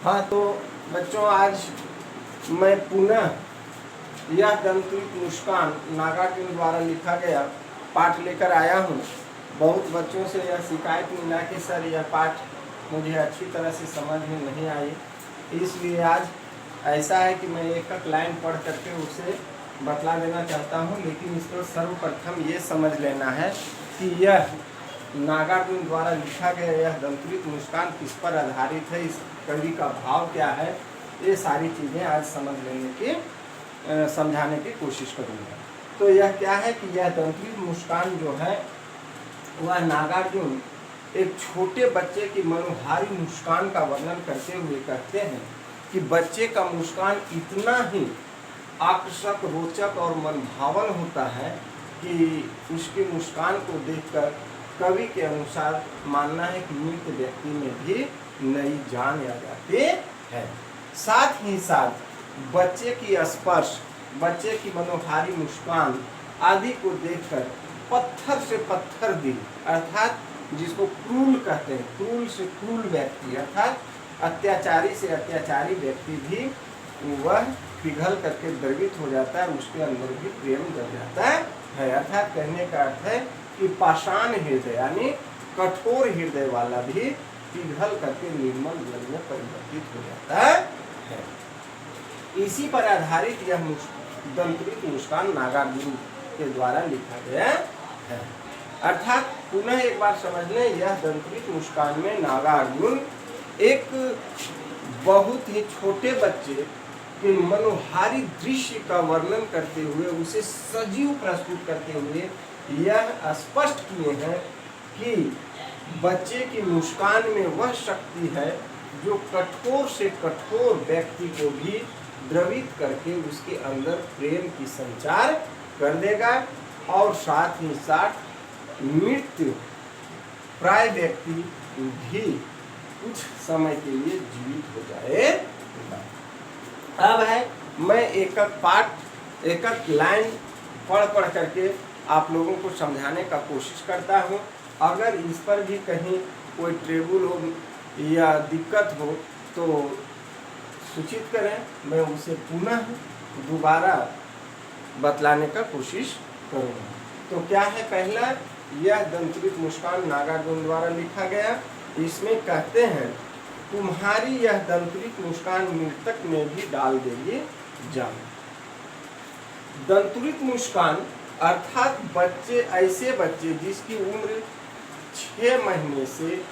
हाँ तो बच्चों, आज मैं पुनः यह दंतुरित मुस्कान नागार्जुन द्वारा लिखा गया पाठ लेकर आया हूँ। बहुत बच्चों से यह शिकायत मिला कि सर यह पाठ मुझे अच्छी तरह से समझ में नहीं आई, इसलिए आज ऐसा है कि मैं एक एक लाइन पढ़ करके उसे बतला देना चाहता हूँ। लेकिन इसको सर्वप्रथम ये समझ लेना है कि यह नागार्जुन द्वारा लिखा गया यह दंतुरित मुस्कान किस पर आधारित है, इस कवि का भाव क्या है, ये सारी चीज़ें आज समझ लेने की समझाने की कोशिश करूँगा। तो यह क्या है कि यह दंतुरित मुस्कान जो है वह नागार्जुन एक छोटे बच्चे की मनोहारी मुस्कान का वर्णन करते हुए कहते हैं कि बच्चे का मुस्कान इतना ही आकर्षक, रोचक और मनभावन होता है कि उसकी मुस्कान को देखकर कवि के अनुसार मानना है कि मृत व्यक्ति में भी नई जान आ जाती है। साथ ही साथ बच्चे की स्पर्श, बच्चे की मनोहारी मुस्कान आदि को देखकर पत्थर से पत्थर दिल अर्थात जिसको क्रूर कहते हैं, क्रूर से क्रूर व्यक्ति अर्थात अत्याचारी से अत्याचारी व्यक्ति भी वह पिघल करके द्रवित हो जाता है, उसके अंदर भी प्रेम जग जाता है। अर्थात कहने का अर्थ है कि पाषाण हृदय यानी कठोर हृदय वाला भी पिघल करके निर्मल जल में परिवर्तित हो जाता है। इसी पर आधारित यह दंतुरित मुस्कान नागार्जुन के द्वारा लिखा गया है। अर्थात पुनः एक बार समझ लें, यह दंतुरित मुस्कान में नागार्जुन एक बहुत ही छोटे बच्चे के मनोहारी दृश्य का वर्णन करते हुए, उसे सजीव प्रस्तुत करते हुए यह स्पष्ट किए हैं कि बच्चे की मुस्कान में वह शक्ति है जो कठोर से कठोर व्यक्ति को भी द्रवित करके उसके अंदर प्रेम की संचार कर देगा और साथ ही साथ मृत्यु प्राय व्यक्ति भी कुछ समय के लिए जीवित हो जाएगा। अब है मैं एक एक पाठ, एक एक लाइन पढ़ करके आप लोगों को समझाने का कोशिश करता हूँ। अगर इस पर भी कहीं कोई ट्रबल हो या दिक्कत हो तो सूचित करें, मैं उसे पुनः दोबारा बतलाने का कोशिश करूँगा। तो क्या है, पहला यह दंतुरित मुस्कान नागार्जुन द्वारा लिखा गया। इसमें कहते हैं तुम्हारी यह दंतुरित मुस्कान मृतक में भी डाल देगी जान। दंतुरित मुस्कान अर्थात बच्चे, ऐसे बच्चे जिसकी उम्र 6 महीने से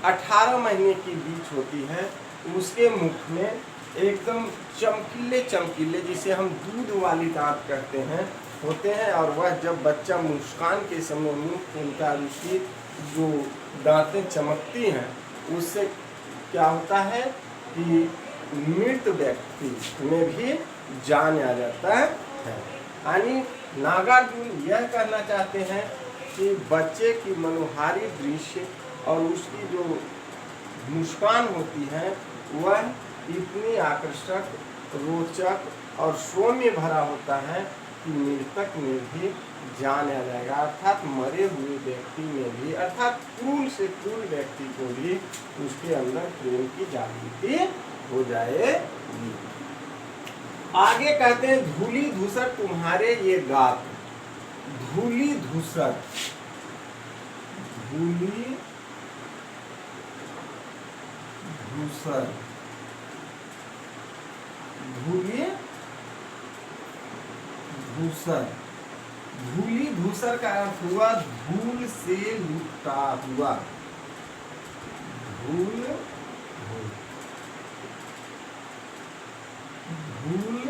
18 महीने के बीच होती है, उसके मुख में एकदम चमकीले चमकीले, जिसे हम दूध वाली दांत कहते हैं, होते हैं। और वह जब बच्चा मुस्कान के समय मुंह खोलता है, उसकी जो दांतें चमकती हैं, उससे क्या होता है कि मृत व्यक्ति में भी जान आ जाता है। यानी नागार्जुन यह कहना चाहते हैं कि बच्चे की मनोहारी दृश्य और उसकी जो मुस्कान होती है वह इतनी आकर्षक, रोचक और सौम्य भरा होता है कि मृतक में भी जान आ जाएगा। अर्थात मरे हुए व्यक्ति में भी, अर्थात क्रूर से क्रूर व्यक्ति को भी उसके अंदर प्रेम की जागृति हो जाएगी। आगे कहते हैं धूली धूसर तुम्हारे ये गात। धूली धूसर, धूली धूसर, धूली धूसर। धूली धूसर का अर्थ हुआ धूल से लिपटा हुआ। धूल धूल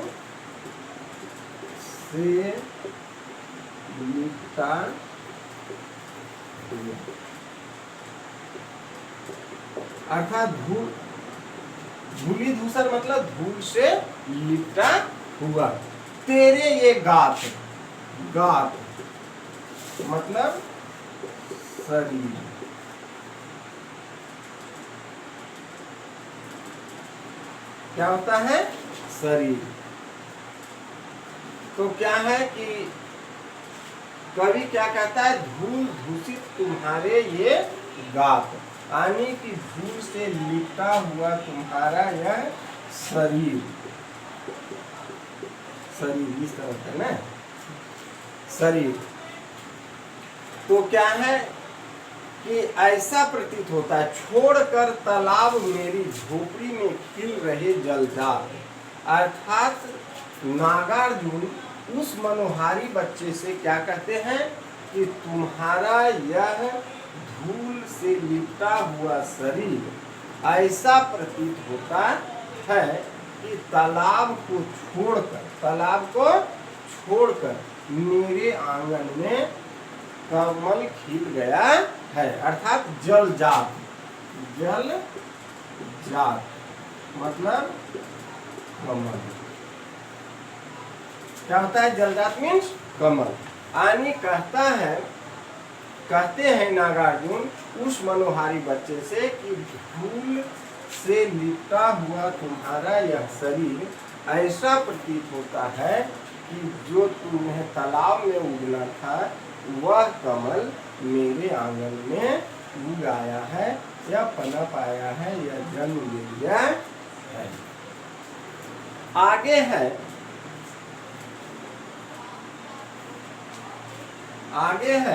से लिपटा हुआ अर्थात धूली धूसर मतलब धूल से लिपटा हुआ। तेरे ये गात, गात मतलब शरीर, क्या होता है, शरीर। तो क्या है कि कवि क्या कहता है, धूल धूसित तुम्हारे ये गात यानी कि धूल से लिपटा हुआ तुम्हारा यह शरीर, शरीर इस तरह का ना शरीर, तो क्या है कि ऐसा प्रतीत होता है, छोड़कर तालाब मेरी झोपड़ी में खिल रहे जलजात। अर्थात नागार्जुन उस मनोहारी बच्चे से क्या कहते हैं कि तुम्हारा यह धूल से लिपटा हुआ शरीर ऐसा प्रतीत होता है कि तालाब को छोड़कर मेरे आंगन में कमल खिल गया है। अर्थात जलजात, जलजात मतलब कमल। क्या होता है जलजात मीन्स कमल। यानी कहते हैं नागार्जुन उस मनोहारी बच्चे से कि धूल से लिपटा हुआ तुम्हारा यह शरीर ऐसा प्रतीत होता है कि जो तुम्हें तालाब में उगना था वह कमल मेरे आंगन में उग आया है या पनप आया है या जन्म ले लिया है। आगे है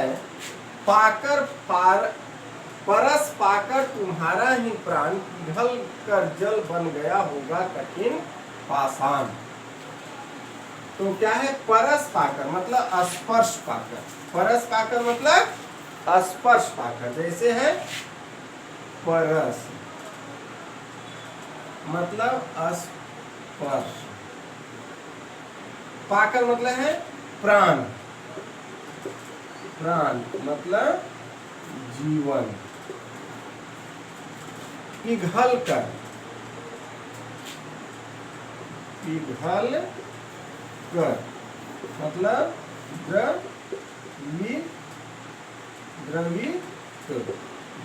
परस पाकर तुम्हारा ही प्राण पिघल कर जल बन गया होगा कठिन पाषाण। तो क्या है परस पाकर मतलब स्पर्श पाकर, परस पाकर मतलब स्पर्श पाकर। जैसे है परस मतलब स्पर्श, पाकर मतलब है प्राण, प्राण मतलब जीवन, पिघल कर मतलब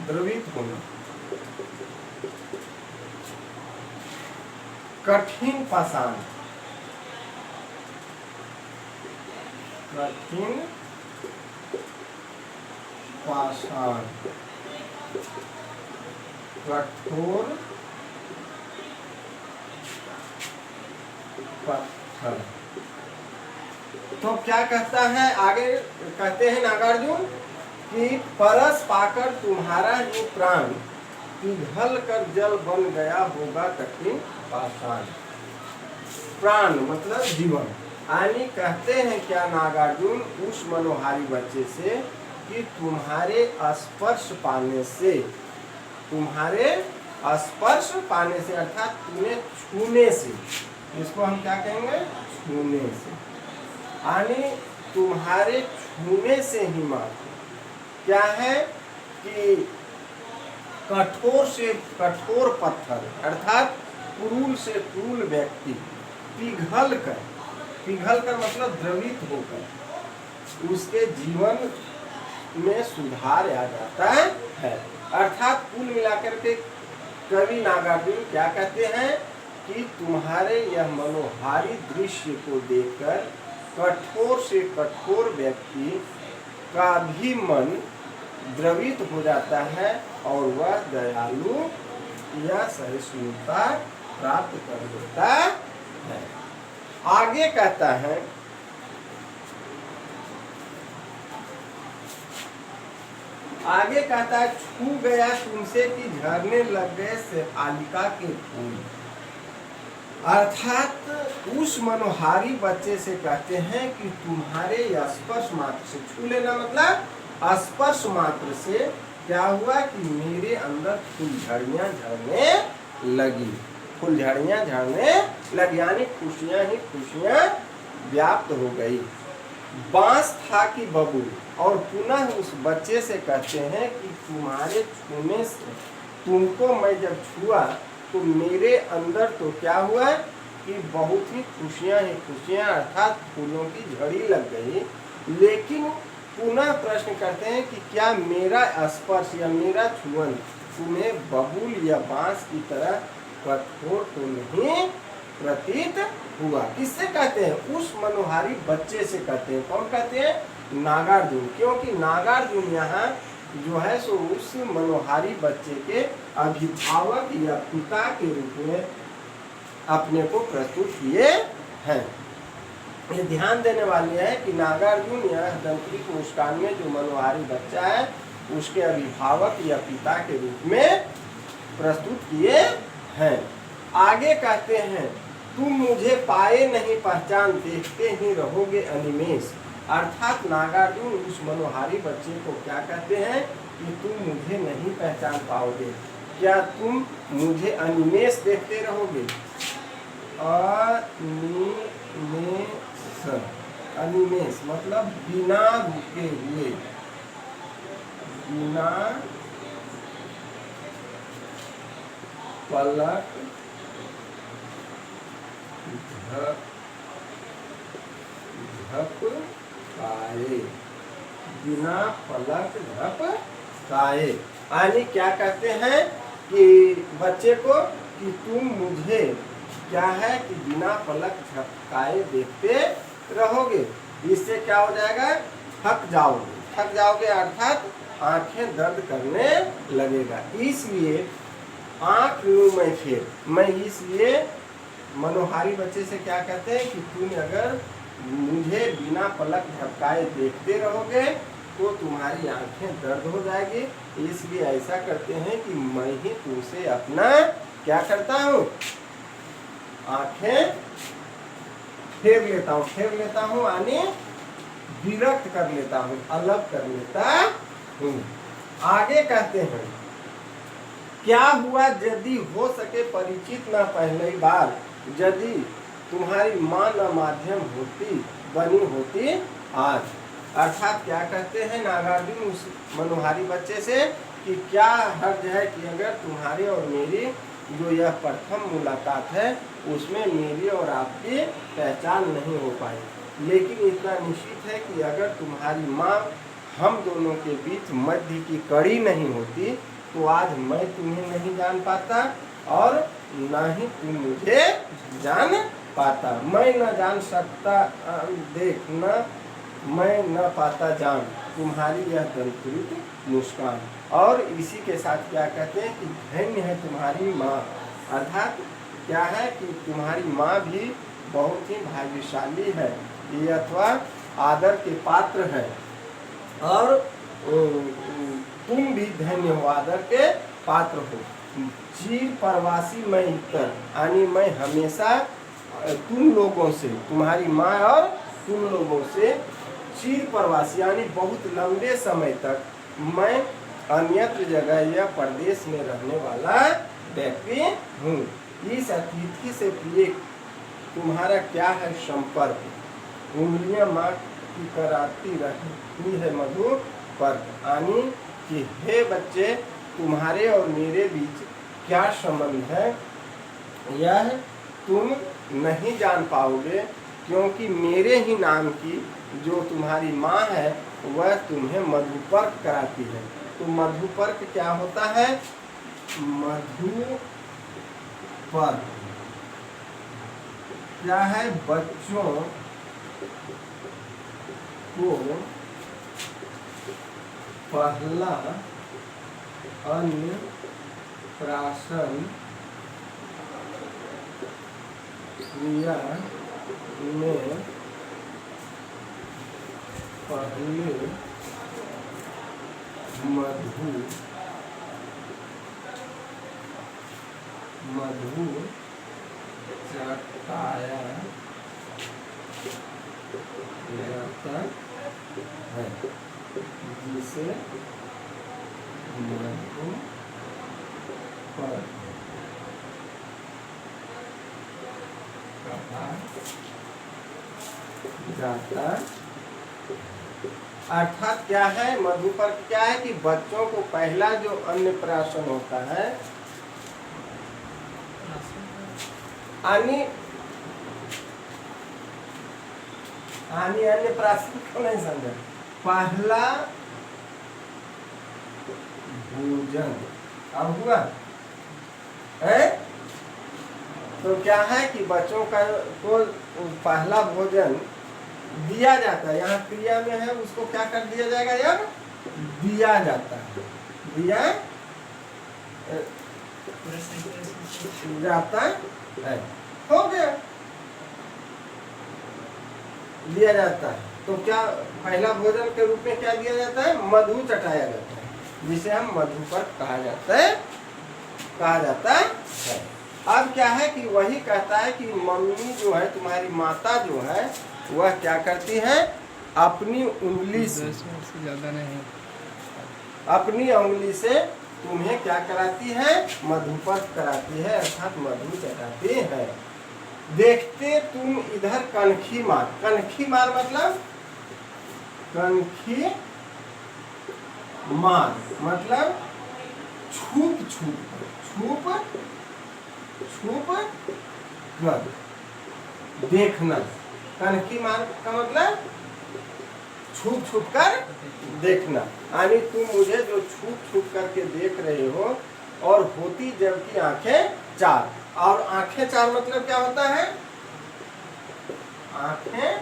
द्रवित होना। कठिन पाषाण, कठिन पाषाण कठोर पत्थर। तो क्या कहता है आगे, कहते हैं नागार्जुन कि परस पाकर तुम्हारा ही प्राण पिघल कर जल बन गया होगा कठिन पाषाण। प्राण मतलब जीवन। यानी कहते हैं क्या नागार्जुन उस मनोहारी बच्चे से कि तुम्हारे स्पर्श पाने से अर्थात तुम्हें छूने से, इसको हम क्या कहेंगे छूने से, यानी तुम्हारे छूने से ही मात्र क्या है कि कठोर से कठोर पत्थर अर्थात क्रूर से क्रूर व्यक्ति पिघल कर मतलब द्रवित होकर उसके जीवन में सुधार आ जाता है। अर्थात कुल मिलाकर के कवि नागार्जुन क्या कहते हैं कि तुम्हारे यह मनोहारी दृश्य को देखकर कठोर से कठोर व्यक्ति का भी मन द्रवित हो जाता है और वह दयालु या सहिष्णुता प्राप्त कर लेता है। आगे कहता है छू गया तुमसे कि झरने लग गए शेफालिका के फूल। अर्थात उस मनोहारी बच्चे से कहते हैं कि तुम्हारे स्पर्श मात्र से, छू लेना मतलब स्पर्श मात्र से क्या हुआ कि मेरे अंदर फुलझड़ियां झड़ने लगी, यानी खुशियां ही खुशियां व्याप्त हो गई। बांस था कि बबूल, और पुनः उस बच्चे से कहते हैं कि तुम्हारे छूने से, तुमको मैं जब छुआ तो मेरे अंदर तो क्या हुआ कि बहुत ही खुशियां अर्थात फूलों की झड़ी लग गई। लेकिन पुनः प्रश्न करते हैं कि क्या मेरा स्पर्श या मेरा छुअन तुम्हें बबूल या बांस की तरह कठोर तो नहीं प्रतीत हुआ। किससे कहते हैं? उस मनोहारी बच्चे से कहते हैं। कौन कहते हैं? नागार्जुन। क्योंकि नागार्जुन यहाँ जो है सो उस मनोहारी बच्चे के अभिभावक या पिता के रूप में अपने को प्रस्तुत किए हैं। ये ध्यान देने वाली है कि नागार्जुन या दंतरिक मुस्कान में जो मनोहारी बच्चा है उसके अभिभावक या पिता के रूप में प्रस्तुत किए हैं। आगे कहते हैं, तुम मुझे पाए नहीं पहचान देखते ही रहोगे अनिमेष। अर्थात नागार्जुन उस मनोहारी बच्चे को क्या कहते हैं कि तुम मुझे नहीं पहचान पाओगे, क्या तुम मुझे अनिमेष देखते रहोगे। अनिमेष मतलब बिना रुके हुए, बिना पलक झपकाए, बिना पलक झपकाए। यानी क्या कहते हैं कि बच्चे को कि तुम मुझे क्या है कि बिना पलक झपकाए देखते रहोगे। इससे क्या हो जाएगा, थक जाओगे अर्थात आंखें दर्द करने लगेगा। इसलिए आंख लूं मैं फिर, मैं इसलिए मनोहारी बच्चे से क्या कहते हैं कि तुम अगर मुझे बिना पलक झपकाए देखते रहोगे तो तुम्हारी आंखें दर्द हो जाएगी। इसलिए ऐसा करते हैं कि मैं ही तुमसे अपना क्या करता हूँ, आंखें फेर लेता हूँ यानी विरक्त कर लेता हूँ, अलग कर लेता हूँ। आगे कहते हैं, क्या हुआ यदि हो सके परिचित न पहली बार, यदि तुम्हारी माँ न माध्यम बनी होती आज। अर्थात क्या कहते हैं नागार्जुन उस मनोहारी बच्चे से कि क्या हर्ज है कि अगर तुम्हारी और मेरी जो यह प्रथम मुलाकात है उसमें मेरी और आपकी पहचान नहीं हो पाई, लेकिन इतना निश्चित है कि अगर तुम्हारी माँ हम दोनों के बीच मध्य की कड़ी नहीं होती तो आज मैं तुम्हें नहीं जान पाता और न ही तुम मुझे जान पाता। मैं न जान सकता देख न मैं न पाता जान तुम्हारी यह दंतरिक मुस्कान। और इसी के साथ क्या कहते हैं कि धन्य है तुम्हारी माँ। अर्थात क्या है कि तुम्हारी माँ भी बहुत ही भाग्यशाली है, ये अथवा आदर के पात्र है और तुम भी धन्य हो, आदर के पात्र हो। चिर परवासी मैं इतर, यानी मैं हमेशा तुम लोगों से, तुम्हारी माँ और तुम लोगों से चिर परवासी यानी बहुत लंबे समय तक मैं अन्यत्र जगह या प्रदेश में रहने वाला व्यक्ति हूँ। इस अतिथि से प्रिय तुम्हारा क्या है संपर्क, उंगलियां माँ की कराती रहती है मधु पर, यानी कि हे बच्चे तुम्हारे और मेरे बीच क्या संबंध है यह तुम नहीं जान पाओगे, क्योंकि मेरे ही नाम की जो तुम्हारी माँ है वह तुम्हें मधुपर्क कराती है। तो मधुपर्क क्या होता है, मधुपर्क क्या है, बच्चों को पहला अन्य प्राशन क्रिया में पहले मधु चटाया जाता है, जिसे मधु पर कहा जाता। अर्थात क्या है, मधुपर्क क्या है कि बच्चों को पहला जो अन्नप्राशन होता है, अन्नप्राशन को नहीं समझा, पहला भोजन अब हुआ है तो क्या है कि बच्चों का को पहला भोजन दिया जाता है। यहाँ क्रिया में है उसको क्या कर दिया जाएगा, यार दिया जाता है, दिया जाता है, हो गया, दिया जाता है। तो क्या पहला भोजन के रूप में क्या दिया जाता है? मधु चटाया जाता है, जिसे हम मधुपर कहा जाता है। अब क्या है कि वही कहता है कि मम्मी जो है, तुम्हारी माता जो है, वह क्या करती है? अपनी उंगली से, ज्यादा नहीं, अपनी उंगली से तुम्हें क्या कराती है? मधुपर कराती है, अर्थात मधु चटाती है। देखते तुम इधर कनखी मार, कनखी मार मतलब कनखी मार मतलब छुप छुप छुप छुप कर देखना। कनखी मार का मतलब छुप छुप कर देखना, यानी तुम मुझे जो छुप छुप करके देख रहे हो, और होती जबकि आंखें चार। और आंखें चार मतलब क्या होता है? आंखें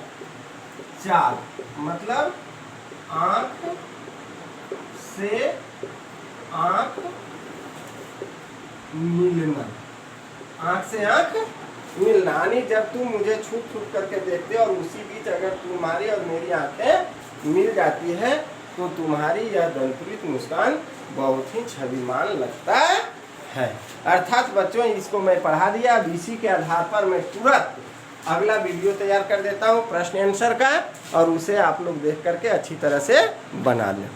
चार मतलब आंख से आंख मिलना, आंख से आंख मिलना, यानी जब तुम मुझे छुप छुप करके देखते हो और उसी बीच अगर तुम्हारी और मेरी आंखें मिल जाती है, तो तुम्हारी यह दंतुरित मुस्कान बहुत ही छविमान लगता है। अर्थात बच्चों, इसको मैं पढ़ा दिया। अब इसी के आधार पर मैं तुरंत अगला वीडियो तैयार कर देता हूँ प्रश्न आंसर का, और उसे आप लोग देख करके अच्छी तरह से बना लें।